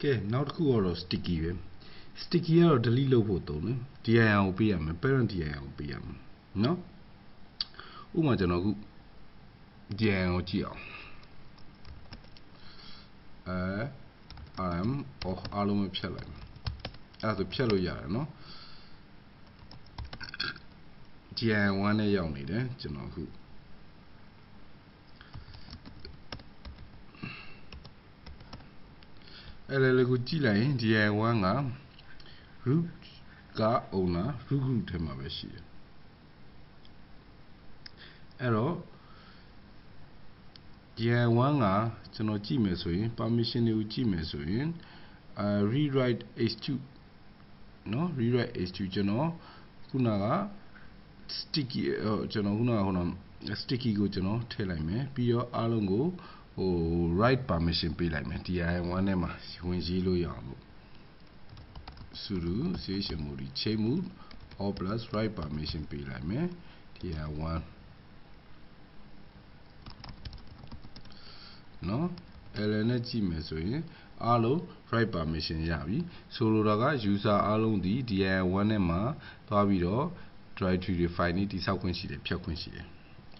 Okay, now to sticky. Sticky or delete logo tone. DIOPM, parent DIOPM. No? Umajano DIOGL. I'm or alum pellet. As a pello yard, no? DI1 a young lady, General who. LLG DI1 root ga owner, root him of a shear. Error DI1 General Gmail, permission you Gmail, rewrite H2. No, rewrite H2 General Kunaga sticky General sticky go General tell me, be your alongo. Oh, write permission be like me. DI1 Emma, when zero yam. Suru, session mode, chain mode, or plus write permission be like me. DI1. No, LNG message. Allo, write permission yabi. Solo raga, user alone the DI1 Emma, Tabido, try to define it is how coincident, pure coincident.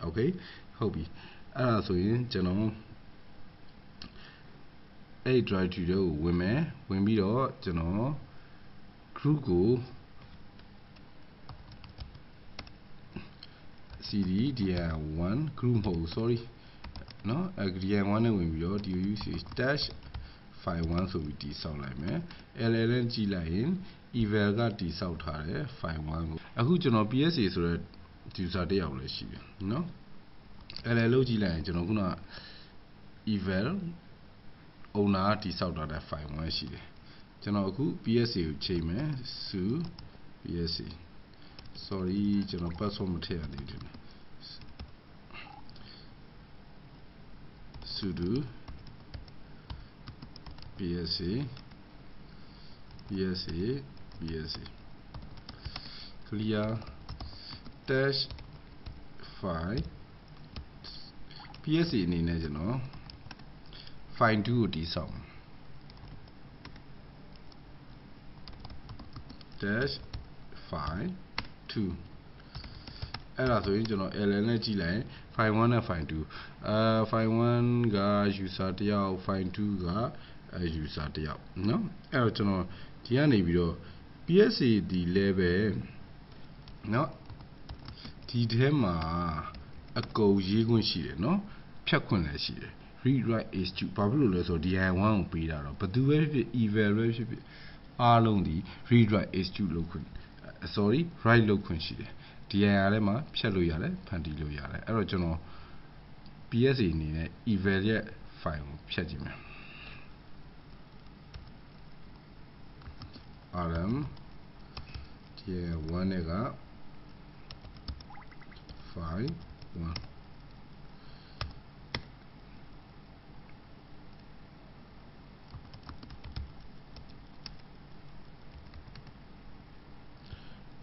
Okay, hobby. So in general. A try to do women when we do general crew CD DI1 crew hole sorry no agree one when we do use is dash 51 so we sound like me LLNG line eval got this out here 51 အခုကျွန်တော် PSA ဆိုတဲ့ user တယောက်လည်းရှိတယ်နော် LL ကြည့်လိုက်ရင်ကျွန်တော်ခုန eval owner တိဆောက်တာတဲ့ file 1ရှိတယ်ကျွန်တော်အခု PSA ကိုချိန်မယ် su PSA sorry ကျွန်တော် password မထည့်ရသေးဘူး sudo PSA clear dash file PSA အနေနဲ့ကျွန်တော် find 2ကိုတည်ဆောက် dash file 2အဲ့ဒါဆိုရင်ကျွန်တော် LL နဲ့ကြည့်လိုက် file 1နဲ့ file 2 file 1က user တယောက် file 2က user တယောက်เนาะအဲ့တော့ကျွန်တော်ဒီကနေပြီးတော့ PSA ဒီ level เนาะဒီထဲမှာအကုန်ရေးခွင့်ရှိတယ်เนาะဖြတ်ခွင့်လည်းရှိတယ် read write h2 ဘာဖြစ်လို့လဲဆိုတော့ DI1 ကိုပေးတာတော့ဘယ်သူပဲဖြစ် eval ပဲဖြစ်ဖြစ်အားလုံးဒီ read write h2 လုပ်ခွင့် sorry write လုပ်ခွင့်ရှိတယ် DIR ထဲမှာဖြတ်လို့ရတယ်ဖန်တီးလို့ရတယ်အဲ့တော့ကျွန်တော် PSA အနေနဲ့ eval ရဲ့ file ကိုဖြတ်ကြည့်မယ် rm DIR1 နဲ့က file 1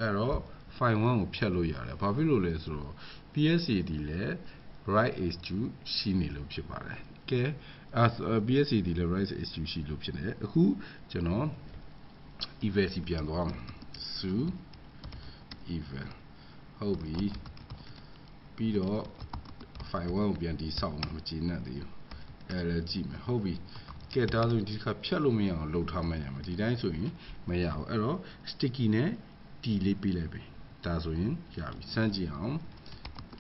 အဲ့တော့ file 1ကိုဖြတ်လို့ရတယ်ဘာဖြစ်လို့လဲဆိုတော့ PSA ဒီလဲ write h2 ရှိနေလို့ဖြစ်ပါတယ်ကဲ PSA ဒီလဲ write h2 ရှိလို့ဖြစ်နေတယ်အခုကျွန်တော် eval စီပြန်သွားမယ် su eval ဟုတ်ပြီပြီးတော့ file 1ကိုပြန်တည်ဆောက်အောင်မကျေနပ်သေးဘူးအဲ့ဒါကြည့်မယ်ဟုတ်ပြီကဲဒါဆိုရင်ဒီခါဖြတ်လို့မရအောင်လုပ်ထားမှရမယ်ဒီတိုင်းဆိုရင်မရဘူးအဲ့တော့ sticky နဲ့တီလေးပေးလိုက်ပြီဒါဆိုရင်ရပြီစမ်းကြည့်အောင်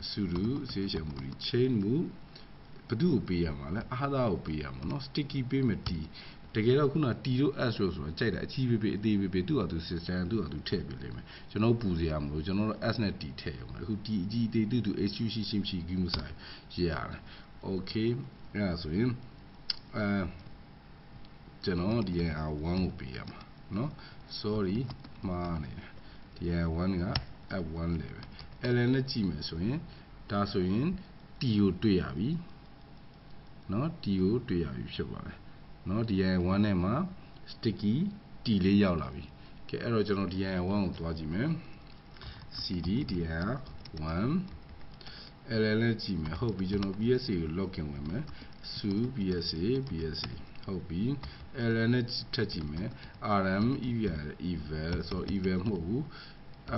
sudo ဆေးချင်မှု chain မှုဘယ်သူ့ကိုပေးရမှာလဲအားသားကိုပေးရမှာเนาะ sticky ပေးမယ်တီတကယ်တော့ခုနတီတို့ s လို့ဆိုတာကြိုက်တာအကြီးပေးအသေးပေးသူ့ဟာသူ system သူ့ဟာသူထည့်ပေးလိမ့်မယ်ကျွန်တော်ပူစရာမလိုကျွန်တော်တို့ s နဲ့ t ထည့်ရုံပဲအခုတီအကြီးအသေးသူ h2 ရှိရှိမရှိဘူးမဆိုင်ရရတယ် okay အဲ့ဒါဆိုရင်ကျွန်တော် DIR1 ကိုပေးရမှာเนาะ sorry မှားနေတယ် DIR1 က F1 level LL နဲ့ကြည့်မယ်ဆိုရင်ဒါဆိုရင် T ကိုတွေ့ရပြီเนาะ T ကိုတွေ့ရပြီဖြစ်ပါတယ်เนาะ DIR1 နဲ့မှာ sticky T လေးရောက်လာပြီကဲအဲ့တော့ကျွန်တော် DIR1 ကိုသွားကြည့်မယ် CD DIR1 LL နဲ့ကြည့်မယ်ဟုတ်ပြီကျွန်တော် PSA ကို login ဝင်မယ် su PSA ဟုတ်ပြီ error နဲ့ထပ်ကြည့်မယ် rm eval ဆို eval မဟုတ်ဘူး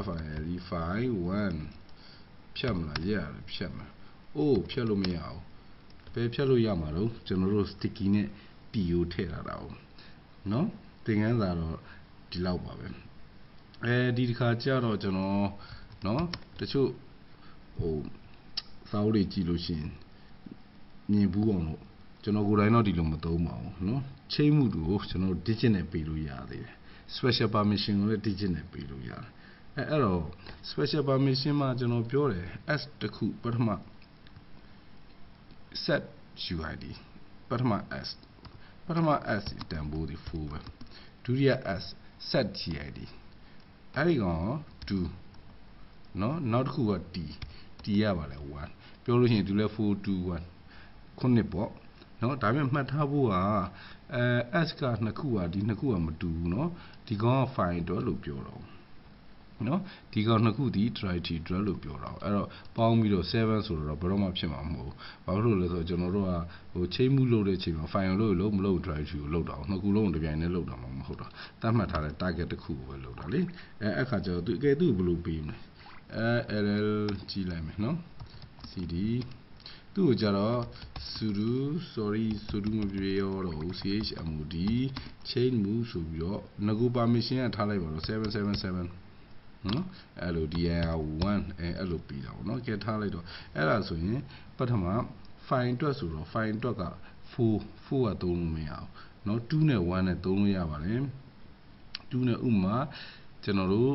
file file 1ဖြတ်မလားရတယ်ဖြတ်မှာအိုးဖြတ်လို့မရအောင်ဘယ်ဖြတ်လို့ရမှာတော့ကျွန်တော်တို့ sticky နဲ့ t ကိုထည့်ထားတာအောင်နော်သင်ခန်းစာတော့ဒီလောက်ပါပဲဒီတစ်ခါကျတော့ကျွန်တော်နော်တချို့စာအုပ်တွေကြည့်လို့ရှိရင်မြင်ဘူးအောင်လို့ကျွန်တော်ကိုယ်တိုင်တော့ဒီလိုမသုံးပါဘူးနော်ချိန်မှုတွေကိုကျွန်တော် digit နဲ့ပေးလို့ရသေးတယ် special permission ကိုလည်း digit နဲ့ပေးလို့ရတယ်အဲ့တော့ special permission မှာကျွန်တော်ပြောတယ် s တခုပထမ set uid ပထမ s တန်ဖိုးဒီ4ပဲဒုတိယ s set gid အဲ့ဒီကောင်နော်နောက်တစ်ခုက t ရပါလဲ1ပြောလို့ရှိရင်ဒီလဲ421ခုနှစ်ပေါ့နော်ဒါပေမဲ့မှတ်ထားဖို့ကs ကနှစ်ခုဒီနှစ်ခုကမတူဘူးနော်ဒီကောင်က file တော့လို့ပြောတော့နော်ဒီကောင်နှစ်ခုဒီ directory လို့ပြောတာအဲ့တော့ပေါင်းပြီးတော့7ဆိုတော့ဘယ်တော့မှဖြစ်မှာမဟုတ်ဘူးဘာလို့လဲဆိုတော့ကျွန်တော်တို့ကချိန်မှုလုပ်တဲ့အချိန်မှာ file လို့မလုပ် directory ကိုလုပ်တာနှစ်ခုလုံးတပြိုင်တည်းလုပ်တာမှမဟုတ်တော့တတ်မှတ်ထားတဲ့ target တစ်ခုကိုပဲလုပ်တာလေအခါကျတော့သူဘယ်လိုပေးမလဲll ကြည့်လိုက်မယ်နော် cd သူ့ကိုကြတော့ sudo မပြေရောတော့ chmod change move ဆိုပြီးတော့ငကူ permission ကထားလိုက်ပါတော့777နော်အဲ့လို dir1 အဲ့လိုပြီးတာပေါ့နော်ကဲထားလိုက်တော့အဲ့ဒါဆိုရင်ပထမ file အတွက်ဆိုတော့ file အတွက်က4ကသုံးလို့မရအောင်နော်2နဲ့1နဲ့သုံးလို့ရပါတယ်2နဲ့ဥမာကျွန်တော်တို့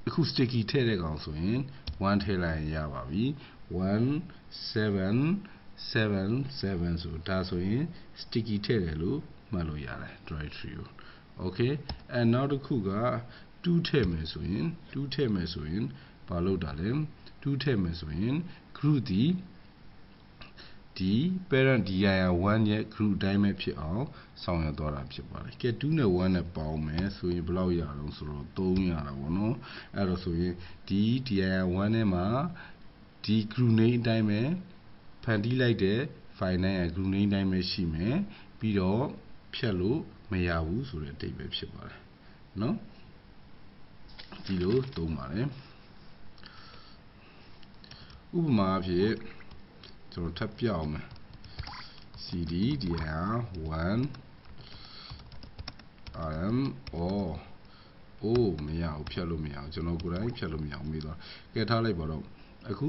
အခု sticky ထည့်တဲ့ကောင်ဆိုရင်1ထည့်လိုက်ရင်ရပါပြီ1777ဆိုဒါဆိုရင် sticky ထည့်တယ်လို့မှတ်လို့ရတယ် directory ကို okay နောက်တစ်ခုက2ထည့်မယ်ဆိုရင်ဘာလုပ်တာလဲ2ထည့်မယ်ဆိုရင် group ဒီ parent dir1 ရဲ့ group အတိုင်းပဲဖြစ်အောင်ဆောင်ရွက်သွားတာဖြစ်ပါတယ်ကဲ2နဲ့1နဲ့ပေါင်းမယ်ဆိုရင်ဘယ်လောက်ရအောင်ဆိုတော့3ရတာပေါ့နော်အဲ့တော့ဆိုရင်ဒီ dir1 ထဲမှာဒီ group name အတိုင်းပဲဖန်တီးလိုက်တဲ့ file 9ရဲ့ group name အတိုင်းပဲရှိမယ်ပြီးတော့ဖြတ်လို့မရဘူးဆိုတဲ့အဓိပ္ပာယ်ဖြစ်ပါတယ်နော်ဒီလိုသုံးပါတယ်ဥပမာအဖြစ်ကျွန်တော်ထပ်ပြအောင်မယ် cd dir1 rmမရဘူးဖြတ်လို့မရဘူးကျွန်တော်ကိုယ်တိုင်ဖြတ်လို့မရဘူးမေးသွားကဲထားလိုက်ပါတော့အခု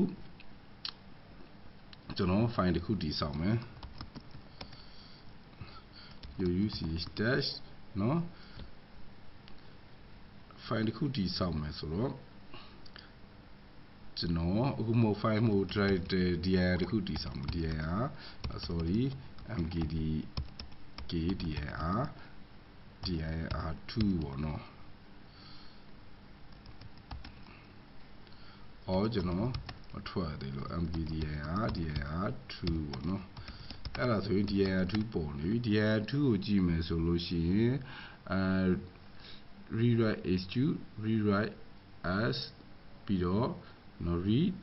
ကျွန်တော် file တစ်ခုတည်ဆောက်မယ် uuch- နော် file တစ်ခုတည်ဆောက်မယ်ဆိုတော့ကျွန်တော်အခုမ file မို့ dir တစ်ခုတည်ဆောက်မယ် dir mkd dir2 ပေါ့နော်ကျွန်တော်မထွက်သေးလို့ mkd dir2 ပေါ့နော်အဲ့ဒါဆိုရင် dir2 ပေါ်နေပြီ dir2 ကိုကြည့်မယ်ဆိုလို့ရှိရင်rewrite h2 rewrite s ပြီးတော့ read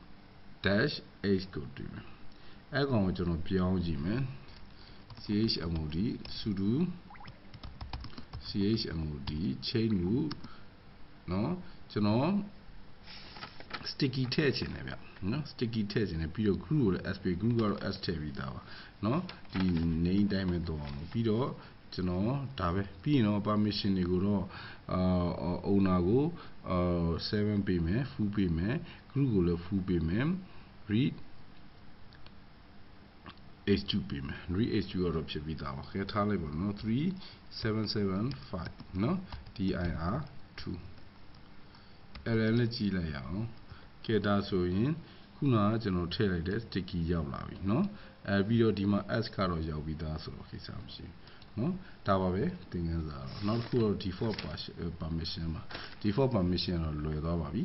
dash h ကိုတွေ့မယ်အဲ့ကောင်ကိုကျွန်တော်ပြောင်းကြည့်မယ် chmod sudo chmod change move နော်ကျွန်တော် sticky ထည့်ချင်တယ်ဗျနော် sticky ထည့်ချင်တယ်ပြီးတော့ group ကိုလည်း s ပေး group ကတော့ s ထည့်ပြီးသားပါနော်ဒီ name တိုင်းပဲတော့အောင်ပြီးတော့ကျွန်တော်ဒါပဲပြီးရင်တော့ permission တွေကိုတော့owner ကို7ပေးမယ် full ပေးမယ် group ကိုလည်း full ပေးမယ် read h2 ပေးမယ် read h2 ကတော့ဖြစ်ပြီးသားပါခဲထားလိုက်ပါနော်3775နော် dir2 အဲ့ဒါလည်းကြည့်လိုက်ရအောင်ကဲဒါဆိုရင်ခုနကကျွန်တော်ထည့်လိုက်တဲ့ sticky ရောက်လာပြီเนาะပြီးတော့ဒီမှာ s ကတော့ရောက်ပြီးသားဆိုတော့ကိစ္စမရှိဘူးเนาะဒါပါပဲသင်ခန်းစာတော့နောက်တစ်ခုတော့ default permission ပါ default permission တော့လွယ်သွားပါပြီ